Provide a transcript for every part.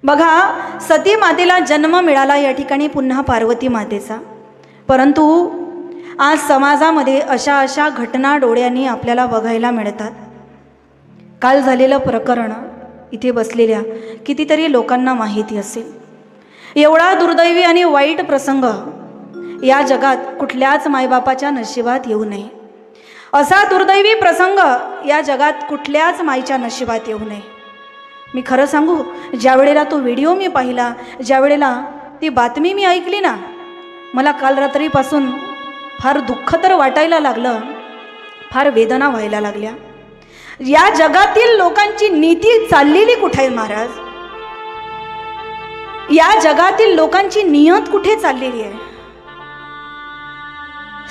बघा, सती मातेला जन्म मिळाला या ठिकाणी पुन्हा पार्वती मातेचा, परंतु आज समाजामध्ये अशा घटना डोळ्यांनी आपल्याला बघायला मिळतात। काल झालेलं प्रकरण इथे बसलेल्या कितीतरी लोकांना माहिती असेल। एवढा दुर्दैवी आणि वाईट प्रसंग या जगात कुठल्याच मायबापाच्या नशिबात येऊ नये। असा दुर्दैवी प्रसंग या जगात कुठल्याच माईच्या नशिबात येऊ नये। मी खरं सांगू, ज्या वेळेला तो व्हिडिओ मी पाहिला, ज्या वेळेला ती बातमी मी ऐकली ना, मला काल रात्रीपासून फार दुःख तर वाटायला लागलं, फार वेदना व्हायला लागल्या। या जगातील लोकांची नीती चाललेली कुठे आहे महाराज? या जगातील लोकांची नियत कुठे चाललेली आहे?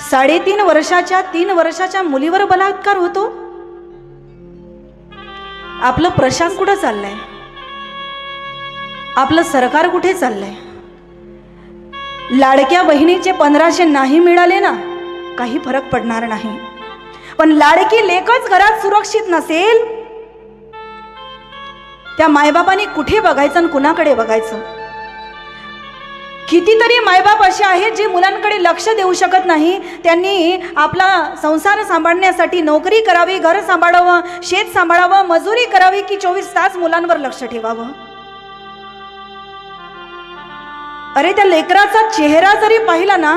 3.5 वर्षाच्या 3 वर्षाच्या मुलीवर बलात्कार होतो। आपलं प्रशासन कुठं चाललंय? आपलं सरकार कुठे चाललंय? लाडक्या बहिणीचे 1500 नाही मिळाले ना, काही फरक पडणार नाही, पण लाडकी लेकच घरात सुरक्षित नसेल, त्या मायबापाने कुठे बघायचं आणि कुणाकडे बघायचं? कितीतरी मायबाप असे आहेत जे मुलांकडे लक्ष देऊ शकत नाही। त्यांनी आपला संसार सांभाळण्यासाठी नोकरी करावी, घर सांभाळावं, शेत सांभाळावं, मजुरी करावी की 24 तास मुलांवर लक्ष ठेवावं। अरे, त्या लेकराचा चेहरा जरी पाहिला ना,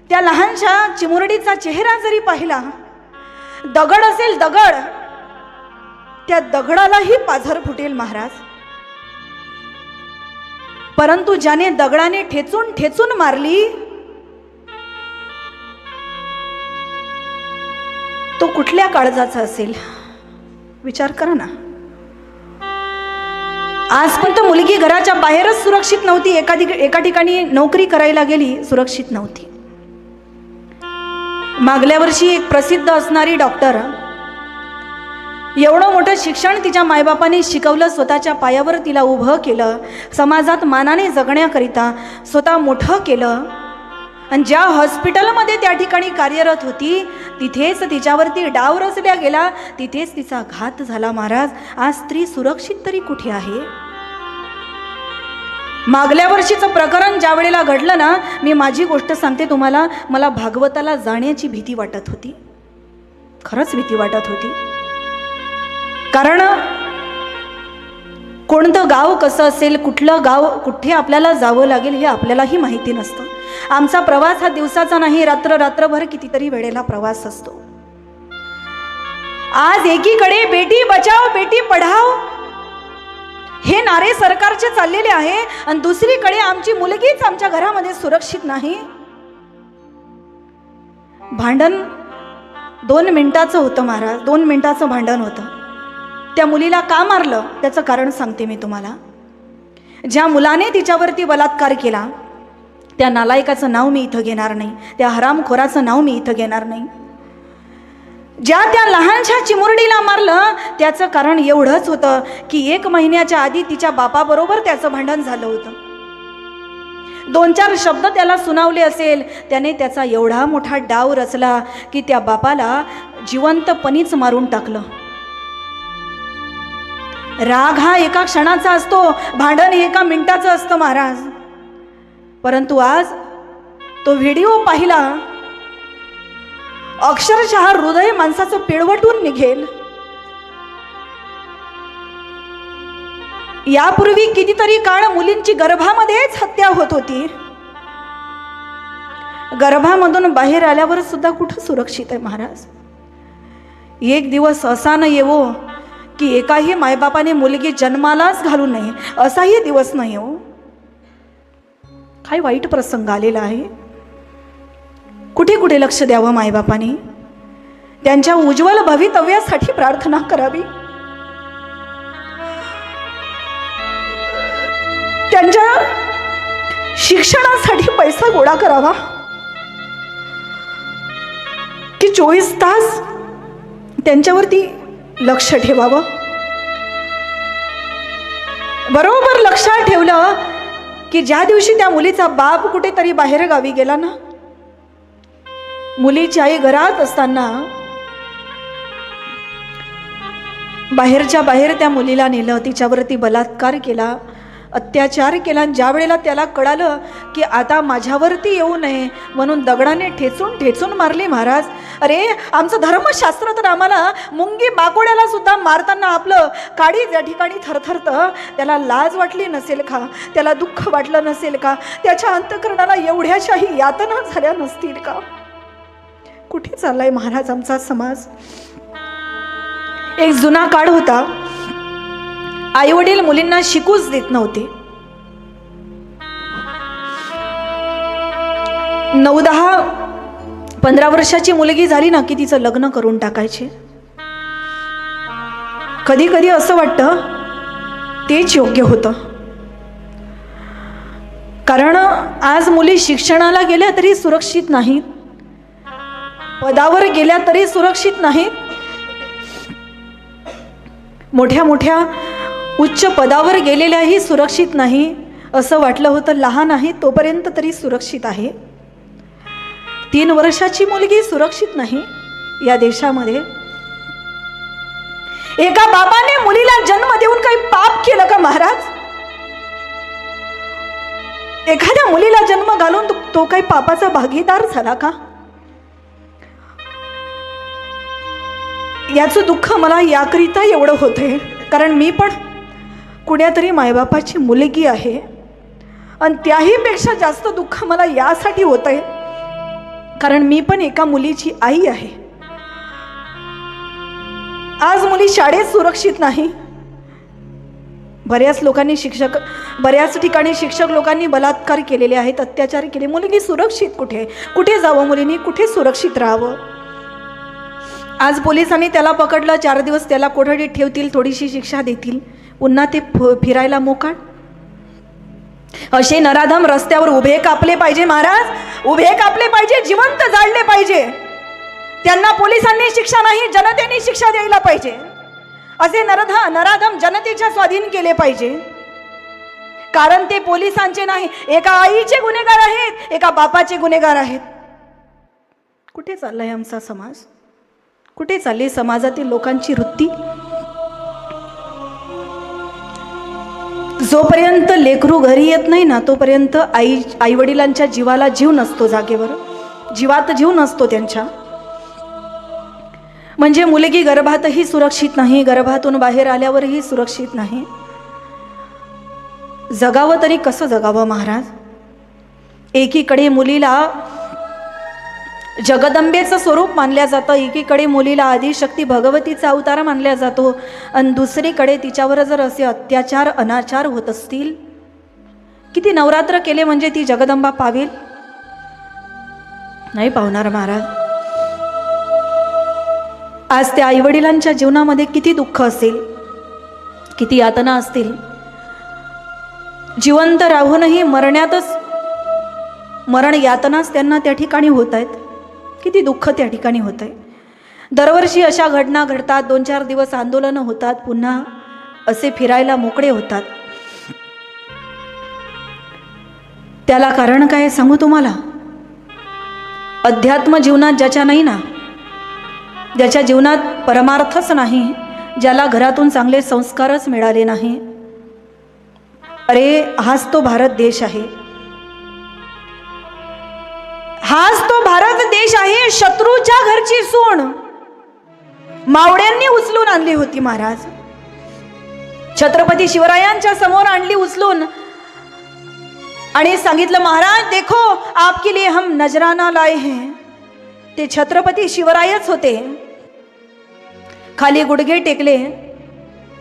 त्या लहानशा चिमुरडीचा चेहरा जरी पाहिला, दगड असेल दगड, त्या दगडालाही पाझर फुटेल महाराज। परंतु ज्याने दगडाने ठेचून ठेचून मारली, तो कुठल्या काळजाचा असेल? विचार करा ना। आज पण तो मुलगी घराच्या बाहेरच सुरक्षित नव्हती, एका ठिकाणी नोकरी करायला गेली, सुरक्षित नव्हती। मागल्या वर्षी एक प्रसिद्ध असणारी डॉक्टर, एवढं मोठं शिक्षण तिच्या मायबापाने शिकवलं, स्वतःच्या पायावर तिला उभं केलं, समाजात मानाने जगण्याकरिता स्वतः मोठं केलं, आणि ज्या हॉस्पिटलमध्ये त्या ठिकाणी कार्यरत होती तिथेच तिच्यावरती डाव रचल्या गेला, तिथेच तिचा घात झाला महाराज। आज स्त्री सुरक्षित तरी कुठे आहे? मागल्या वर्षीचं प्रकरण ज्या वेळेला घडलं ना, मी माझी गोष्ट सांगते तुम्हाला, मला भागवताला जाण्याची भीती वाटत होती, खरंच भीती वाटत होती। कारण कोणतं गाव कसं असेल, कुठलं गाव कुठे आपल्याला जावं लागेल हे आपल्यालाही माहिती नसतं। आमचा प्रवास हा दिवसाचा नाही, रात्रभर कितीतरी वेळेला प्रवास असतो। आज एकीकडे बेटी बचाओ बेटी पढाओ हे नारे सरकारचे चाललेले आहे, आणि दुसरीकडे आमची मुलगीच आमच्या घरामध्ये सुरक्षित नाही। भांडण 2 मिनिटाचं होतं महाराज, 2 मिनिटाचं भांडण होतं। त्या मुलीला का मारलं त्याचं कारण सांगते मी तुम्हाला। ज्या मुलाने तिच्यावरती बलात्कार केला, त्या नालायकाचं नाव मी इथं घेणार नाही, त्या हरामखोराचं नाव मी इथं घेणार नाही। ज्या त्या लहानशा चिमुरडीला मारलं त्याचं कारण एवढंच होतं की 1 महिन्याच्या आधी तिच्या बापाबरोबर त्याचं भांडण झालं होतं। 2-4 शब्द त्याला सुनावले असेल, त्याने त्याचा एवढा मोठा डाव रचला की त्या बापाला जिवंतपणीच मारून टाकलं। राग हा एका क्षणाचा असतो, भांडण हे एका मिनिटाचं असतं महाराज। परंतु आज तो व्हिडिओ पाहिला, अक्षरशः हृदय माणसाचं पिळवटून निघेल। यापूर्वी कितीतरी काळ मुलींची गर्भामध्येच हत्या होत होती, गर्भामधून बाहेर आल्यावर सुद्धा कुठं सुरक्षित आहे महाराज? एक दिवस असा न येवो की एकाही मायबापाने मुलगी जन्मालाच घालू नये, असाही दिवस नाही हो। काय वाईट प्रसंग आलेला आहे। कुठे कुठे लक्ष द्यावं मायबापाने? त्यांच्या उज्ज्वल भवितव्यासाठी प्रार्थना करावी, त्यांच्या शिक्षणासाठी पैसा गोळा करावा, की 24 तास त्यांच्यावरती लक्ष ठेवावं। बरोबर लक्षात ठेवलं की ज्या दिवशी त्या मुलीचा बाप कुठेतरी बाहेर गावी गेला ना, मुलीची आई घरात असताना बाहेरच्या बाहेर त्या मुलीला नेलं, तिच्यावरती बलात्कार केला, अत्याचार केला. ज्या वेळेला त्याला कळालं की आता माझ्यावरती येऊ नये म्हणून दगडाने ठेचून ठेचून मारली महाराज. अरे आमचं धर्मशास्त्र तर आम्हाला मुंगी बाकोड्याला सुद्धा मारताना आपलं काळीज या ठिकाणी थरथरतं. त्याला लाज वाटली नसेल का? त्याला दुःख वाटलं नसेल का? त्याच्या अंतःकरणाला एवढ्याशाही यातना झाल्या नसतील का? कुठे चाललाय महाराज आमचा समाज? एक जुना काळ होता, आई वडील मुलींना शिकूच देत नव्हते. 9, 10, 15 वर्षाची मुलगी झाली ना की तिचं लग्न करून टाकायचे. कधी कधी असं वाटतं तेच योग्य होतं. कारण आज मुली शिक्षणाला गेल्या तरी सुरक्षित नाहीत, पदावर गेल्या तरी सुरक्षित नाहीत, मोठ्या मोठ्या उच्च पदावर गेलेल्याही सुरक्षित नाही. असं वाटलं होतं लहान आहे तोपर्यंत तरी सुरक्षित आहे. 3 वर्षाची मुलगी सुरक्षित नाही या देशामध्ये. एका बाबाने मुलीला जन्म देऊन काही पाप केलं का महाराज? एखाद्या मुलीला जन्म घालून तो काही पापाचा भागीदार झाला का? याचं दुःख मला याकरिता एवढं होतंय कारण मी पण कुण्यातरी मायबापाची मुलगी आहे. आणि त्याहीपेक्षा जास्त दुःख मला यासाठी होतंय कारण मी पण एका मुलीची आई आहे. आज मुली शाळेत सुरक्षित नाही. बऱ्याच ठिकाणी शिक्षक लोकांनी बलात्कार केलेले आहेत, अत्याचार केले. मुलगी सुरक्षित कुठे? कुठे जावं मुलींनी? कुठे सुरक्षित राहावं? आज पोलिसांनी त्याला पकडलं, 4 दिवस त्याला कोठडीत ठेवतील, थोडीशी शिक्षा देतील, पुन्हा ते फिरायला मोकाट. असे नराधम रस्त्यावर उभे कापले पाहिजे महाराज, उभे कापले पाहिजे, जिवंत जाळले पाहिजे. त्यांना पोलिसांनी शिक्षा नाही, जनतेने शिक्षा द्यायला पाहिजे. असे नराधम जनतेच्या स्वाधीन केले पाहिजे. कारण ते पोलिसांचे नाही, एका आईचे गुन्हेगार आहेत, एका बापाचे गुन्हेगार आहेत. कुठे चाललाय आमचा समाज? कुठे चालली समाजातील लोकांची वृत्ती? जोपर्यंत लेकरू घरी येत नाही ना तोपर्यंत आई वडिलांच्या जीवाला जीव नसतो, जागेवर जीवात जीव नसतो त्यांच्या. म्हणजे मुलगी गर्भातही सुरक्षित नाही, गर्भातून बाहेर आल्यावरही सुरक्षित नाही. जगावं तरी कसं जगावं महाराज? एकीकडे मुलीला जगदंबेचं स्वरूप मानल्या जातं, एकीकडे मुलीला आदिशक्ती भगवतीचा अवतार मानल्या जातो, आणि दुसरीकडे तिच्यावर जर असे अत्याचार अनाचार होत असतील, किती नवरात्र केले म्हणजे ती जगदंबा पावेल? नाही पावणार महाराज. आज त्या आईवडिलांच्या जीवनामध्ये किती दुःख असेल, किती यातना असतील. जिवंत राहूनही मरण यातनाच त्यांना त्या ठिकाणी होत आहेत. किती दुःख त्या ठिकाणी होत आहे. दरवर्षी अशा घटना घडतात, 2-4 दिवस आंदोलनं होतात, पुन्हा असे फिरायला मोकळे होतात. त्याला कारण काय सांगू तुम्हाला? अध्यात्म जीवनात ज्याच्या नाही ना, ज्याच्या जीवनात परमार्थच नाही, ज्याला घरातून चांगले संस्कारच मिळाले नाही, अरे हाच तो भारत देश आहे. हाच तो भारत देश आहे. शत्रूच्या घरची सूण मावड्यांनी उचलून आणली होती महाराज. छत्रपती शिवरायांच्या समोर आणली उचलून आणि सांगितलं, महाराज देखो आपके लिए हम नजराना लाए हैं. ते छत्रपती शिवरायच होते. खाली गुडघे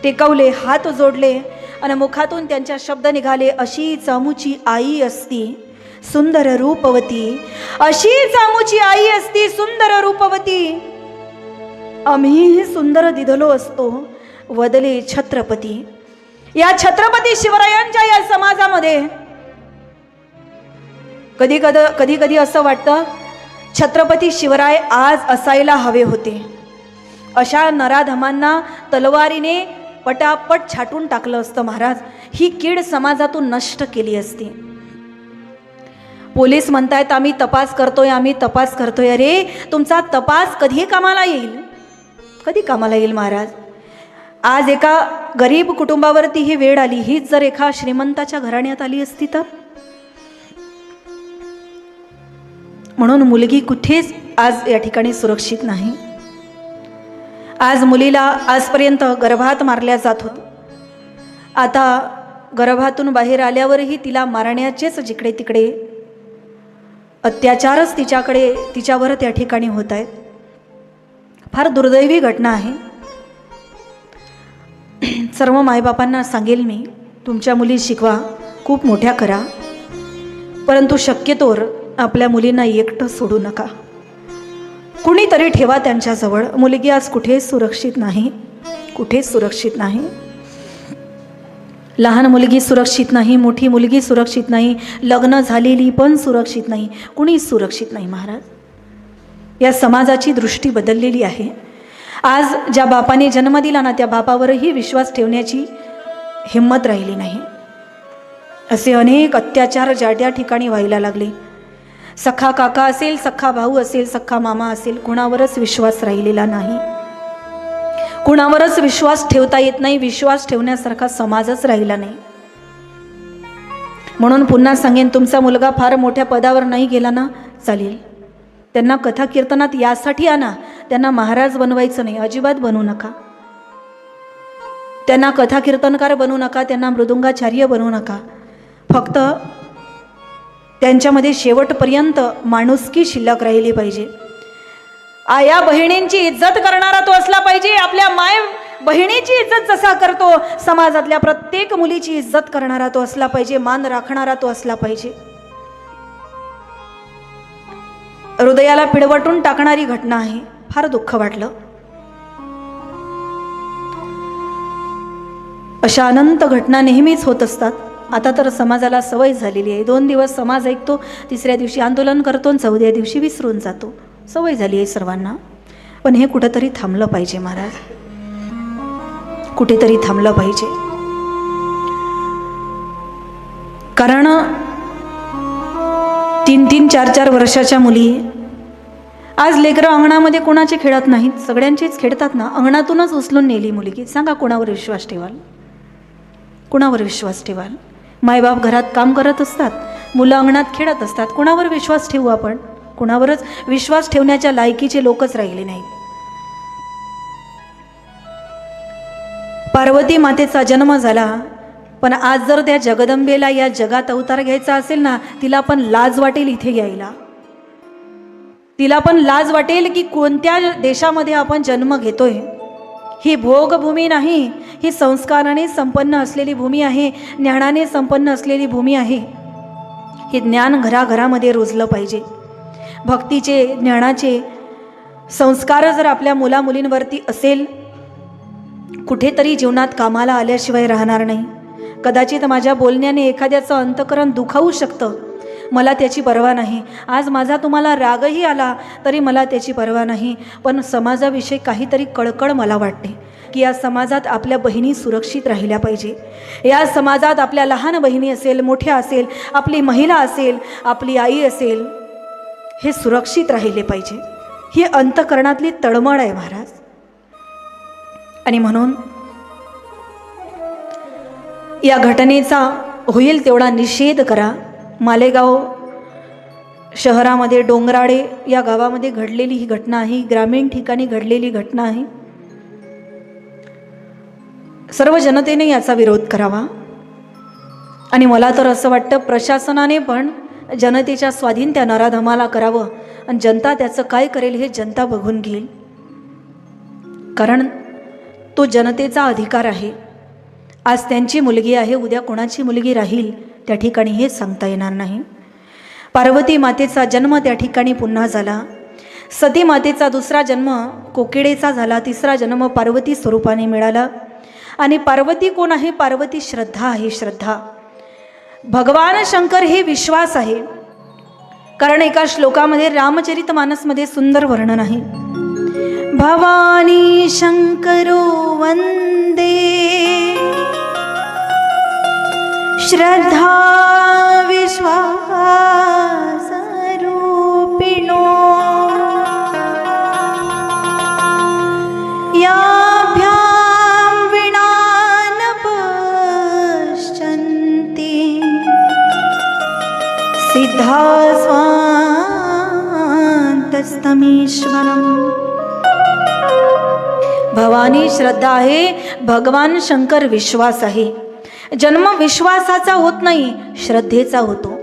टेकवले, हात जोडले आणि मुखातून त्यांच्या शब्द निघाले, अशी चामूची आई असती सुंदर रूपवती, अशी चामूची आई असती सुंदर रूपवती, आम्ही सुंदर दिधलो असतो वदले छत्रपती. या छत्रपती शिवरायांच्या या समाजामध्ये कधी कधी असं वाटतं छत्रपती शिवराय आज असायला हवे होते. अशा नराधमांना तलवारीने पटापट छाटून टाकलं असतं महाराज. ही कीड समाजातून नष्ट केली असती. पोलीस म्हणतायत आम्ही तपास करतोय. अरे तुमचा तपास कधी कामाला येईल? कधी कामाला येईल महाराज? आज एका गरीब कुटुंबावरती ही वेळ आली, हीच जर एका श्रीमंताच्या घराण्यात आली असती तर. म्हणून मुलगी कुठेच आज या ठिकाणी सुरक्षित नाही. आज मुलीला आजपर्यंत गर्भात मारल्या जात होत, आता गर्भातून बाहेर आल्यावरही तिला मारण्याचेच जिकडे तिकडे अत्याचारच तिच्यावर त्या ठिकाणी होत आहेत. फार दुर्दैवी घटना आहे. सर्व मायबापांना सांगेल मी, तुमच्या मुली शिकवा, खूप मोठ्या करा, परंतु शक्यतोवर आपल्या मुलींना एकटं सोडू नका. कुणीतरी ठेवा त्यांच्याजवळ. मुलगी आज कुठेच सुरक्षित नाही, कुठेच सुरक्षित नाही. लहान मुलगी सुरक्षित नाही, मोठी मुलगी सुरक्षित नाही, लग्न झालेली पण सुरक्षित नाही, कुणीच सुरक्षित नाही महाराज. या समाजाची दृष्टी बदललेली आहे. आज ज्या बापाने जन्म दिला ना, त्या बापावरही विश्वास ठेवण्याची हिंमत राहिली नाही. असे अनेक अत्याचार ज्या त्या ठिकाणी व्हायला लागले. सख्खा काका असेल, सख्खा भाऊ असेल, सख्खा मामा असेल, कुणावरच विश्वास राहिलेला नाही. कुणावरच विश्वास ठेवता येत नाही. विश्वास ठेवण्यासारखा समाजच राहिला नाही. म्हणून पुन्हा सांगेन, तुमचा मुलगा फार मोठ्या पदावर नाही गेला ना, चालेल. त्यांना कथा कीर्तनात यासाठी आणा, त्यांना महाराज बनवायचं नाही, अजिबात बनवू नका. त्यांना कथा कीर्तनकार बनवू नका, त्यांना मृदुंगाचार्य बनवू नका. फक्त त्यांच्यामध्ये शेवटपर्यंत माणुसकी शिल्लक राहिली पाहिजे. आया बहिणींची इज्जत करणारा तो असला पाहिजे. आपल्या माय बहिणीची इज्जत जसा करतो, समाजातल्या प्रत्येक मुलीची इज्जत करणारा तो असला पाहिजे, मान राखणारा तो असला पाहिजे. हृदयाला पिळवटून टाकणारी घटना आहे. फार दुःख वाटलं. अशा अनंत घटना नेहमीच होत असतात. आता तर समाजाला सवय झालेली आहे. 2 दिवस समाज ऐकतो, तिसऱ्या दिवशी आंदोलन करतो, 4थ्या दिवशी विसरून जातो. सवय झाली आहे सर्वांना. पण हे कुठेतरी थांबलं पाहिजे महाराज, कुठेतरी थांबलं पाहिजे. कारण 3-3, 4-4 वर्षाच्या मुली आज लेकरं अंगणामध्ये कोणाचे खेळत नाहीत, सगळ्यांचेच खेळतात ना. अंगणातूनच उचलून नेली मुलगी. सांगा कोणावर विश्वास ठेवाल, कोणावर विश्वास ठेवाल? मायबाप घरात काम करत असतात, मुलं अंगणात खेळत असतात, कोणावर विश्वास ठेवू आपण? कोणावरच विश्वास ठेवण्याच्या लायकीचे लोकच राहिले नाहीत. पार्वती मातेचा जन्म झाला, पण आज जर त्या जगदंबेला या जगात अवतार घ्यायचा असेल ना, तिला पण लाज वाटेल इथे यायला. तिला पण लाज वाटेल की कोणत्या देशामध्ये आपण जन्म घेतोय. ही भोगभूमी नाही, ही संस्काराने संपन्न असलेली भूमी आहे, ज्ञानाने संपन्न असलेली भूमी आहे. हे ज्ञान घराघरामध्ये रुजलं पाहिजे. भक्तीचे, ज्ञानाचे संस्कार जर आपल्या मुलामुलींवरती असेल, कुठेतरी जीवनात कामाला आल्याशिवाय राहणार नाही. कदाचित माझ्या बोलण्याने एखाद्याचं अंतःकरण दुखावू शकतं, मला त्याची पर्वा नाही. आज माझा तुम्हाला रागही आला तरी मला त्याची पर्वा नाही. पण समाजाविषयी काहीतरी कळकळ मला वाटते की या समाजात आपल्या बहिणी सुरक्षित राहिल्या पाहिजे. या समाजात आपल्या लहान बहिणी असेल, मोठ्या असेल, आपली महिला असेल, आपली आई असेल, हे सुरक्षित राहिले पाहिजे. ही अंतःकरणातली तळमळ आहे महाराज. आणि म्हणून या घटनेचा होईल तेवढा निषेध करा. मालेगाव शहरामध्ये डोंगराळे या गावामध्ये घडलेली ही घटना आहे, ग्रामीण ठिकाणी घडलेली घटना आहे. सर्व जनतेने याचा विरोध करावा. आणि मला तर असं वाटतं प्रशासनाने पण जनतेच्या स्वाधीन त्या नराधमाला करावं, आणि जनता त्याचं काय करेल हे जनता बघून घेईल. कारण तो जनतेचा अधिकार आहे. आज त्यांची मुलगी आहे, उद्या कोणाची मुलगी राहील त्या ठिकाणी हे सांगता येणार नाही. पार्वती मातेचा जन्म त्या ठिकाणी पुन्हा झाला. सती मातेचा दुसरा जन्म कोकिळेचा झाला. तिसरा जन्म पार्वती स्वरूपाने मिळाला. आणि पार्वती कोण आहे? पार्वती श्रद्धा आहे. श्रद्धा भगवान शंकर हे विश्वास आहे. कारण एका श्लोकामध्ये रामचरितमानसमध्ये सुंदर वर्णन आहे. भवानी शंकरो वंदे श्रद्धा विश्वास रूपिणो याभ्यां सिद्धा स्वान्तस्तमीश्वरम्। भवानी श्रद्धा आहे, भगवान शंकर विश्वास आहे। जन्म विश्वासाचा होत नाही, श्रद्धेचा होतो।